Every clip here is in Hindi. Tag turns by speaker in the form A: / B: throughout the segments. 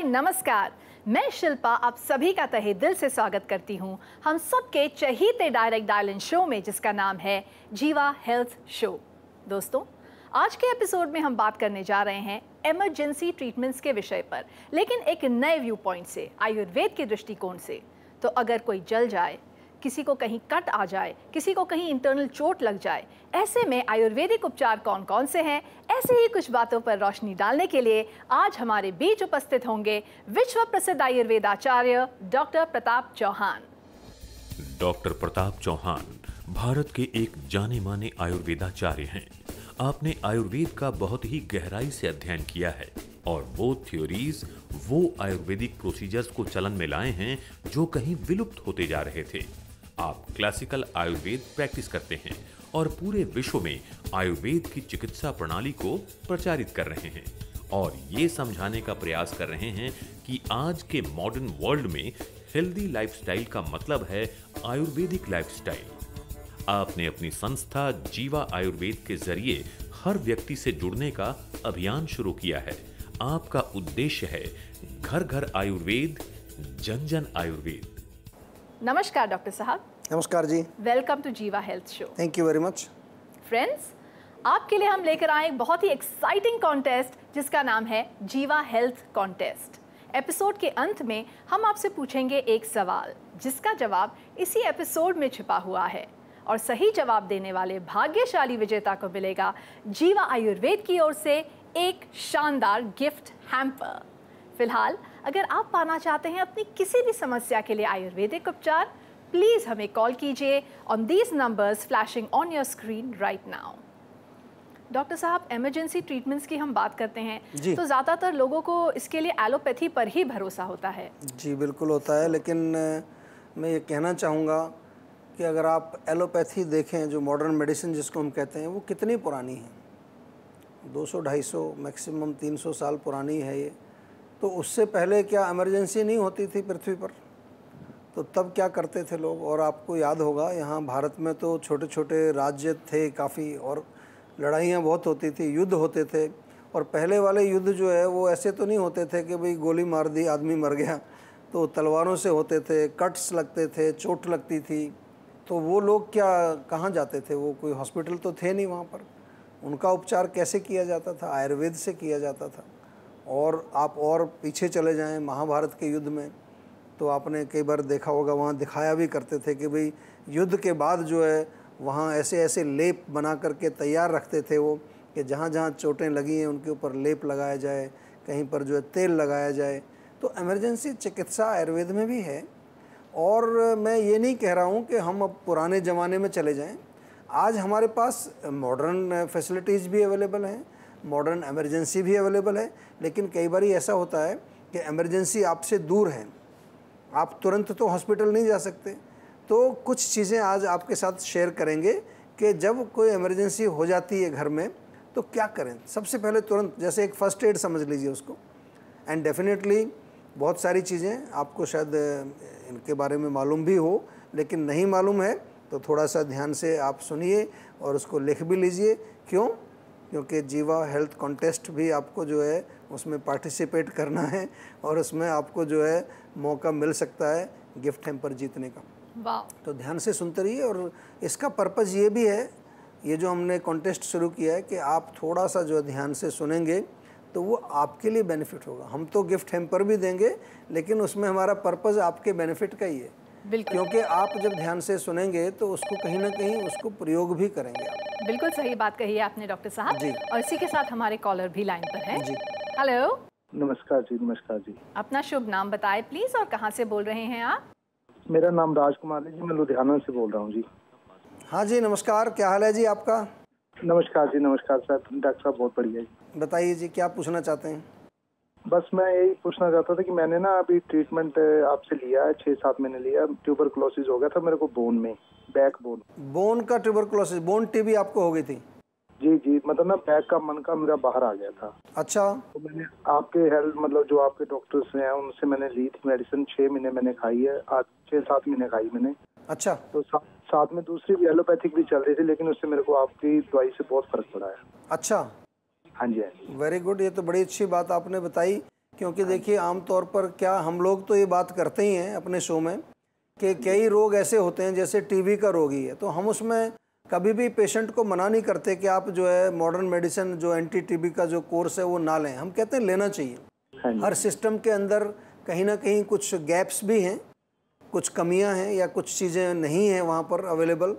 A: नमस्कार। मैं शिल्पा आप सभी का तहे दिल से स्वागत करती हूँ हम सबके चहीते डायरेक्ट डायल शो में, जिसका नाम है जीवा हेल्थ शो। दोस्तों, आज के एपिसोड में हम बात करने जा रहे हैं इमरजेंसी ट्रीटमेंट्स के विषय पर, लेकिन एक नए व्यू पॉइंट से, आयुर्वेद के दृष्टिकोण से। तो अगर कोई जल जाए, किसी को कहीं कट आ जाए, किसी को कहीं इंटरनल चोट लग जाए, ऐसे में आयुर्वेदिक उपचार कौन कौन से हैं, ऐसे ही कुछ बातों पर रोशनी डालने के लिए आज हमारे बीच उपस्थित होंगे विश्व प्रसिद्ध आयुर्वेदाचार्य डॉक्टर प्रताप चौहान।
B: डॉक्टर प्रताप चौहान भारत के एक जाने माने आयुर्वेदाचार्य हैं। आपने आयुर्वेद का बहुत ही गहराई से अध्ययन किया है और वो थ्योरीज, वो आयुर्वेदिक प्रोसीजर्स को चलन में लाए हैं जो कहीं विलुप्त होते जा रहे थे। आप क्लासिकल आयुर्वेद प्रैक्टिस करते हैं और पूरे विश्व में आयुर्वेद की चिकित्सा प्रणाली को प्रचारित कर रहे हैं और ये समझाने का प्रयास कर रहे हैं कि आज के मॉडर्न वर्ल्ड में हेल्दी लाइफस्टाइल का मतलब है आयुर्वेदिक लाइफस्टाइल। आपने अपनी संस्था जीवा आयुर्वेद के जरिए हर व्यक्ति से जुड़ने का अभियान शुरू किया है। आपका उद्देश्य है घर घर आयुर्वेद, जन जन आयुर्वेद।
A: नमस्कार डॉक्टर साहब।
C: नमस्कार जी।
A: वेलकम टू जीवा health show.
C: Thank you very much.
A: Friends, आपके लिए हम लेकर आए एक बहुत ही एक्साइटिंग कॉन्टेस्ट जिसका नाम है जीवा हेल्थ कॉन्टेस्ट। एपिसोड के अंत में हम आपसे पूछेंगे एक सवाल जिसका जवाब इसी एपिसोड में छिपा हुआ है, और सही जवाब देने वाले भाग्यशाली विजेता को मिलेगा जीवा आयुर्वेद की ओर से एक शानदार गिफ्ट हैम्पर। फिलहाल अगर आप पाना चाहते हैं अपनी किसी भी समस्या के लिए आयुर्वेदिक उपचार, प्लीज हमें कॉल कीजिए on these numbers flashing on your screen right now. Doctor साहब, इमरजेंसी ट्रीटमेंट्स की हम बात करते हैं तो ज़्यादातर लोगों को इसके लिए एलोपैथी पर ही भरोसा होता है। जी
C: बिल्कुल होता है, लेकिन मैं ये कहना चाहूँगा कि अगर आप एलोपैथी देखें, जो मॉडर्न मेडिसिन जिसको हम कहते हैं, वो कितनी पुरानी है, 200-250 मैक्सिमम 300 साल पुरानी है ये। तो उससे पहले क्या इमरजेंसी नहीं होती थी पृथ्वी पर? तो तब क्या करते थे लोग? और आपको याद होगा, यहाँ भारत में तो छोटे छोटे राज्य थे काफ़ी, और लड़ाइयाँ बहुत होती थी, युद्ध होते थे। और पहले वाले युद्ध जो है वो ऐसे तो नहीं होते थे कि भाई गोली मार दी आदमी मर गया, तो तलवारों से होते थे, कट्स लगते थे, चोट लगती थी। तो वो लोग क्या कहाँ जाते थे? वो कोई हॉस्पिटल तो थे नहीं वहाँ पर। उनका उपचार कैसे किया जाता था? आयुर्वेद से किया जाता था। और आप और पीछे चले जाएं महाभारत के युद्ध में, तो आपने कई बार देखा होगा, वहाँ दिखाया भी करते थे कि भाई युद्ध के बाद जो है वहाँ ऐसे ऐसे लेप बना करके तैयार रखते थे वो, कि जहाँ जहाँ चोटें लगी हैं उनके ऊपर लेप लगाया जाए, कहीं पर जो है तेल लगाया जाए। तो इमरजेंसी चिकित्सा आयुर्वेद में भी है। और मैं ये नहीं कह रहा हूँ कि हम अब पुराने ज़माने में चले जाएं। आज हमारे पास मॉडर्न फैसिलिटीज़ भी अवेलेबल हैं, मॉडर्न इमरजेंसी भी अवेलेबल है, लेकिन कई बार ऐसा होता है कि इमरजेंसी आपसे दूर है, आप तुरंत तो हॉस्पिटल नहीं जा सकते। तो कुछ चीज़ें आज आपके साथ शेयर करेंगे कि जब कोई इमरजेंसी हो जाती है घर में तो क्या करें। सबसे पहले तुरंत, जैसे एक फ़र्स्ट एड समझ लीजिए उसको। एंड डेफिनेटली बहुत सारी चीज़ें आपको शायद इनके बारे में मालूम भी हो, लेकिन नहीं मालूम है तो थोड़ा सा ध्यान से आप सुनिए और उसको लिख भी लीजिए। क्यों? क्योंकि जीवा हेल्थ कॉन्टेस्ट भी आपको जो है उसमें पार्टिसिपेट करना है, और उसमें आपको जो है मौका मिल सकता है गिफ्ट हैम्पर जीतने का।
A: वाह।
C: तो ध्यान से सुनते रहिए। और इसका पर्पज़ ये भी है, ये जो हमने कॉन्टेस्ट शुरू किया है, कि आप थोड़ा सा जो ध्यान से सुनेंगे तो वो आपके लिए बेनिफिट होगा। हम तो गिफ्ट हैम्पर भी देंगे, लेकिन उसमें हमारा पर्पज़ आपके बेनिफिट का ही है। क्योंकि आप जब ध्यान से सुनेंगे तो उसको कहीं ना कहीं उसको प्रयोग भी करेंगे आप।
A: बिल्कुल सही बात कही है आपने डॉक्टर साहब जी। और इसी के साथ हमारे कॉलर भी लाइन पर है जी। हेलो।
D: नमस्कार जी। नमस्कार जी।
A: अपना शुभ नाम बताएं प्लीज, और कहाँ से बोल रहे हैं आप?
D: मेरा नाम राजकुमार है जी, मैं लुधियाना से बोल रहा हूँ जी।
C: हाँ जी, नमस्कार। क्या हाल है जी आपका?
D: नमस्कार जी। नमस्कार सर। डॉक्टर साहब बहुत बढ़िया जी।
C: बताइए जी, क्या पूछना चाहते हैं?
D: बस मैं यही पूछना चाहता था कि मैंने ना अभी ट्रीटमेंट आपसे लिया है, 6-7 महीने लिया। ट्यूबरकुलोसिस हो गया था मेरे को बोन में, बैक बोन।
C: बोन का ट्यूबरकुलोसिस, बोन टीबी आपको हो गई थी?
D: जी जी, मतलब ना बैक का मन का मेरा बाहर आ गया था।
C: अच्छा।
D: तो मैंने आपके हेल्थ, मतलब जो आपके डॉक्टर्स हैं उनसे मैंने ली थी मेडिसिन, 6 महीने मैंने खाई है, आज 6-7 महीने खाई मैंने।
C: अच्छा।
D: तो साथ में दूसरी भी एलोपैथिक भी चल रही थी, लेकिन उससे मेरे को आपकी दवाई से बहुत फर्क पड़ा है।
C: अच्छा।
D: हाँ जी।
C: वेरी गुड, ये तो बड़ी अच्छी बात आपने बताई, क्योंकि देखिए आमतौर पर क्या हम लोग तो ये बात करते ही हैं अपने शो में कि कई रोग ऐसे होते हैं जैसे टीबी का रोग ही है, तो हम उसमें कभी भी पेशेंट को मना नहीं करते कि आप जो है मॉडर्न मेडिसिन जो एंटी टीबी का जो कोर्स है वो ना लें। हम कहते हैं लेना चाहिए। हर सिस्टम के अंदर कहीं ना कहीं कुछ गैप्स भी हैं, कुछ कमियां हैं या कुछ चीज़ें नहीं हैं वहाँ पर अवेलेबल,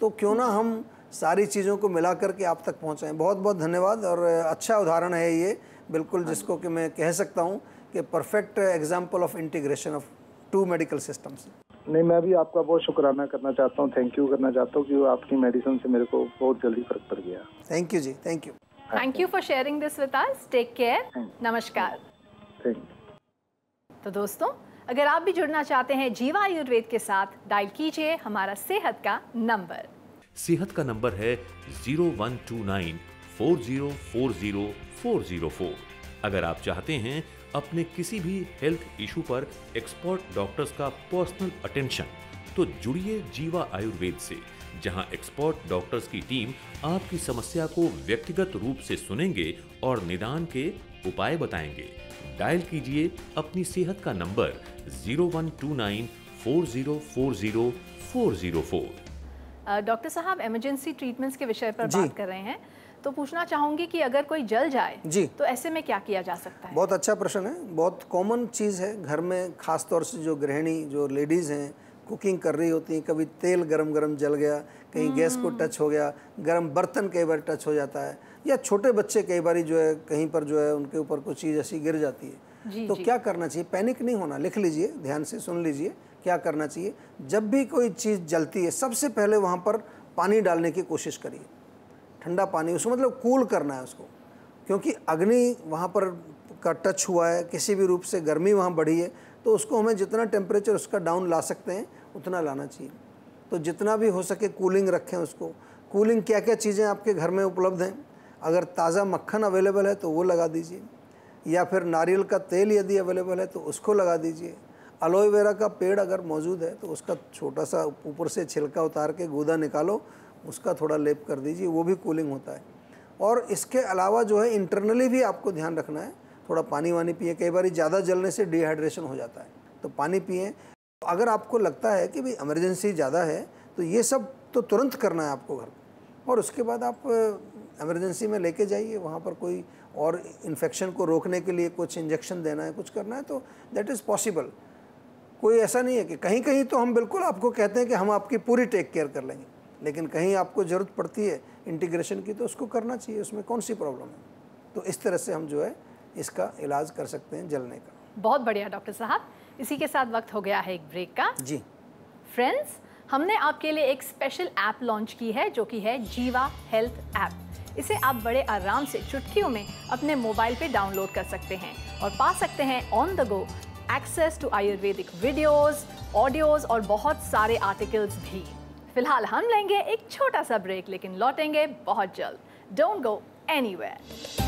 C: तो क्यों ना हम सारी चीज़ों को मिला करके आप तक पहुँचाएँ। बहुत बहुत धन्यवाद। और अच्छा उदाहरण है ये बिल्कुल, जिसको कि मैं कह सकता हूँ कि perfect example of integration of two medical systems.
D: नहीं, मैं भी आपका बहुत शुक्राना करना चाहता हूँ, थैंक यू करना चाहता हूँ कि आपकी मेडिसिन से मेरे को बहुत जल्दी फर्क पड़ गया।
C: थैंक यू जी, thank you.
A: Thank you for sharing this with us. Take care. नमस्कार।
D: Thank you.
A: तो दोस्तों, अगर आप भी जुड़ना चाहते हैं जीवा आयुर्वेद के साथ, डायल कीजिए हमारा सेहत का नंबर।
B: सेहत का नंबर है 0129 4040 404। अगर आप चाहते हैं अपने किसी भी हेल्थ इशू पर एक्सपर्ट डॉक्टर्स का पर्सनल अटेंशन, तो जुड़िए जीवा आयुर्वेद से, जहां एक्सपर्ट डॉक्टर्स की टीम आपकी समस्या को व्यक्तिगत रूप से सुनेंगे और निदान के उपाय बताएंगे। डायल कीजिए अपनी सेहत का नंबर 0129 4040 404।
A: डॉक्टर साहब, इमरजेंसी ट्रीटमेंट्स के विषय पर बात कर रहे हैं, तो पूछना चाहूंगी कि अगर कोई जल जाए
C: जी,
A: तो ऐसे में क्या किया जा सकता है?
C: बहुत अच्छा प्रश्न है। बहुत कॉमन चीज़ है घर में, ख़ास तौर से जो गृहिणी, जो लेडीज़ हैं, कुकिंग कर रही होती हैं, कभी तेल गरम गरम जल गया, कहीं गैस को टच हो गया, गरम बर्तन कई बार टच हो जाता है, या छोटे बच्चे कई बार जो है कहीं पर जो है उनके ऊपर कुछ चीज़ ऐसी गिर जाती है, तो क्या करना चाहिए? पैनिक नहीं होना, लिख लीजिए, ध्यान से सुन लीजिए क्या करना चाहिए। जब भी कोई चीज़ जलती है, सबसे पहले वहाँ पर पानी डालने की कोशिश करिए, ठंडा पानी, उसको मतलब कूल करना है उसको, क्योंकि अग्नि वहाँ पर का टच हुआ है, किसी भी रूप से गर्मी वहाँ बढ़ी है, तो उसको हमें जितना टेम्परेचर उसका डाउन ला सकते हैं उतना लाना चाहिए। तो जितना भी हो सके कूलिंग रखें उसको। कूलिंग क्या क्या चीज़ें आपके घर में उपलब्ध हैं? अगर ताज़ा मक्खन अवेलेबल है तो वो लगा दीजिए, या फिर नारियल का तेल यदि अवेलेबल है तो उसको लगा दीजिए। एलोवेरा का पेड़ अगर मौजूद है तो उसका छोटा सा ऊपर से छिलका उतार के गूदा निकालो, उसका थोड़ा लेप कर दीजिए, वो भी कूलिंग होता है। और इसके अलावा जो है इंटरनली भी आपको ध्यान रखना है, थोड़ा पानी वानी पिए। कई बार ज़्यादा जलने से डिहाइड्रेशन हो जाता है, तो पानी पिए। अगर आपको लगता है कि भाई इमरजेंसी ज़्यादा है तो ये सब तो तुरंत करना है आपको घर, और उसके बाद आप इमरजेंसी में लेके जाइए। वहाँ पर कोई और इन्फेक्शन को रोकने के लिए कुछ इंजेक्शन देना है, कुछ करना है, तो दैट इज़ पॉसिबल। कोई ऐसा नहीं है कि कहीं कहीं तो हम बिल्कुल आपको कहते हैं कि हम आपकी पूरी टेक केयर कर लेंगे, लेकिन कहीं आपको ज़रूरत पड़ती है इंटीग्रेशन की तो उसको करना चाहिए, उसमें कौन सी प्रॉब्लम है। तो इस तरह से हम जो है इसका इलाज कर सकते हैं जलने का।
A: बहुत बढ़िया डॉक्टर साहब। इसी के साथ वक्त हो गया है एक ब्रेक का।
C: जी
A: फ्रेंड्स, हमने आपके लिए एक स्पेशल ऐप लॉन्च की है जो कि है जीवा हेल्थ ऐप। इसे आप बड़े आराम से चुटकियों में अपने मोबाइल पे डाउनलोड कर सकते हैं और पा सकते हैं on the go access to Ayurvedic videos, audios और बहुत सारे आर्टिकल्स भी। फिलहाल हम लेंगे एक छोटा सा ब्रेक, लेकिन लौटेंगे बहुत जल्द। Don't go anywhere.